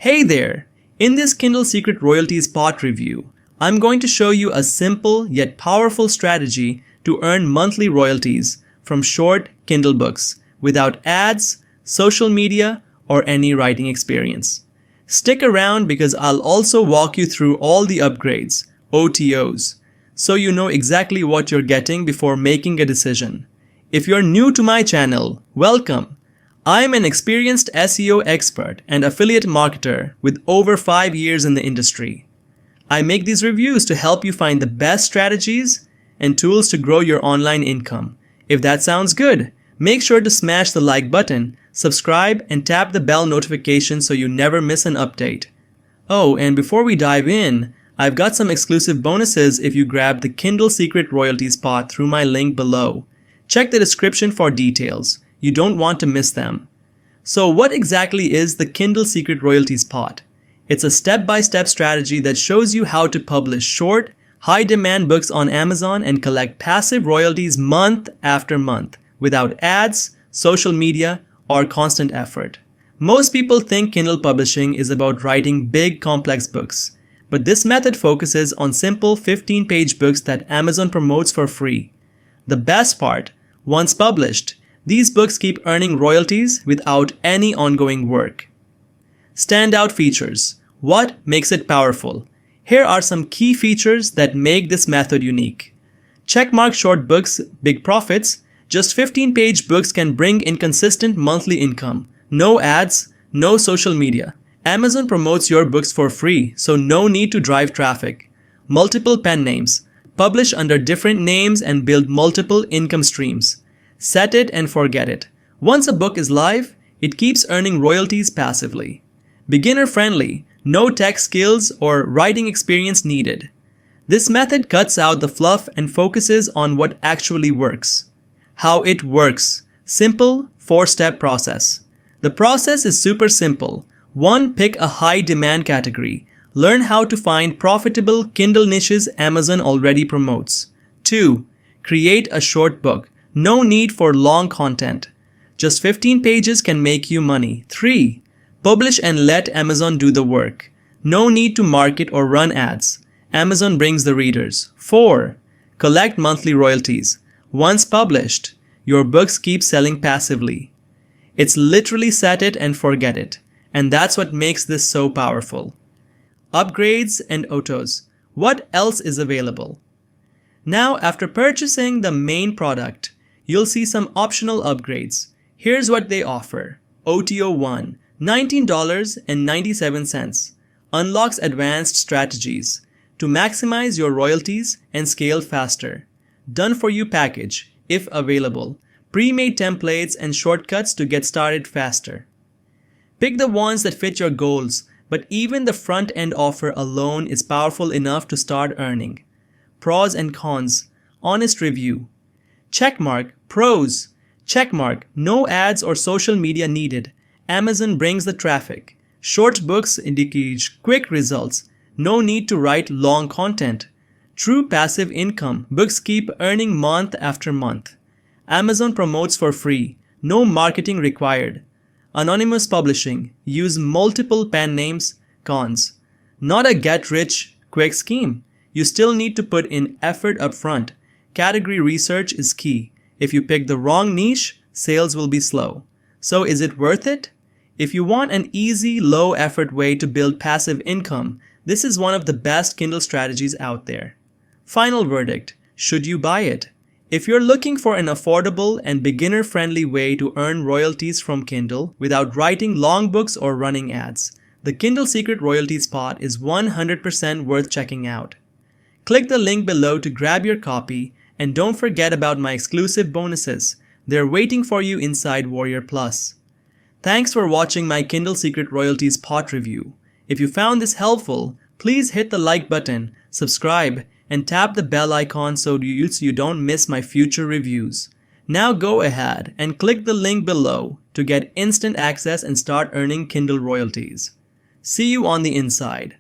Hey there! In this Kindle Secret Royalties pot review, I'm going to show you a simple yet powerful strategy to earn monthly royalties from short Kindle books without ads, social media, or any writing experience. Stick around because I'll also walk you through all the upgrades, OTOs, so you know exactly what you're getting before making a decision. If you're new to my channel, welcome! I'm an experienced SEO expert and affiliate marketer with over 5 years in the industry. I make these reviews to help you find the best strategies and tools to grow your online income. If that sounds good, make sure to smash the like button, subscribe, and tap the bell notification so you never miss an update. Oh, and before we dive in, I've got some exclusive bonuses if you grab the Kindle Secret Royalties pot through my link below. Check the description for details. You don't want to miss them. So what exactly is the Kindle Secret Royalties pot? It's a step-by-step strategy that shows you how to publish short, high-demand books on Amazon and collect passive royalties month after month without ads, social media, or constant effort. Most people think Kindle publishing is about writing big, complex books, but this method focuses on simple 15-page books that Amazon promotes for free. The best part, once published, these books keep earning royalties without any ongoing work. Standout features. What makes it powerful? Here are some key features that make this method unique. Checkmark short books, big profits. Just 15-page books can bring in consistent monthly income. No ads, no social media. Amazon promotes your books for free, so no need to drive traffic. Multiple pen names. Publish under different names and build multiple income streams. Set it and forget it. Once a book is live, it keeps earning royalties passively. Beginner friendly, no tech skills or writing experience needed. This method cuts out the fluff and focuses on what actually works. How it works. Simple 4-step process. The process is super simple. 1. Pick a high demand category. Learn how to find profitable Kindle niches Amazon already promotes. 2. Create a short book. No need for long content. Just 15 pages can make you money. 3. Publish and let Amazon do the work. No need to market or run ads. Amazon brings the readers. 4. Collect monthly royalties. Once published, your books keep selling passively. It's literally set it and forget it. And that's what makes this so powerful. Upgrades and autos. What else is available? Now, after purchasing the main product, you'll see some optional upgrades. Here's what they offer. OTO 1, $19.97. Unlocks advanced strategies to maximize your royalties and scale faster. Done for you package, if available. Pre-made templates and shortcuts to get started faster. Pick the ones that fit your goals, but even the front-end offer alone is powerful enough to start earning. Pros and cons. Honest review. Checkmark. Pros. Checkmark. No ads or social media needed. Amazon brings the traffic. Short books indicate quick results. No need to write long content. True passive income. Books keep earning month after month. Amazon promotes for free. No marketing required. Anonymous publishing. Use multiple pen names. Cons. Not a get-rich-quick scheme. You still need to put in effort upfront. Category research is key. If you pick the wrong niche, sales will be slow. So is it worth it? If you want an easy, low-effort way to build passive income, this is one of the best Kindle strategies out there. Final verdict. Should you buy it? If you're looking for an affordable and beginner-friendly way to earn royalties from Kindle without writing long books or running ads, the Kindle Secret Royalties pot is 100% worth checking out. Click the link below to grab your copy, and don't forget about my exclusive bonuses. They're waiting for you inside Warrior Plus. Thanks for watching my Kindle Secret Royalties pot review. If you found this helpful, please hit the like button, subscribe, and tap the bell icon so you don't miss my future reviews. Now go ahead and click the link below to get instant access and start earning Kindle royalties. See you on the inside.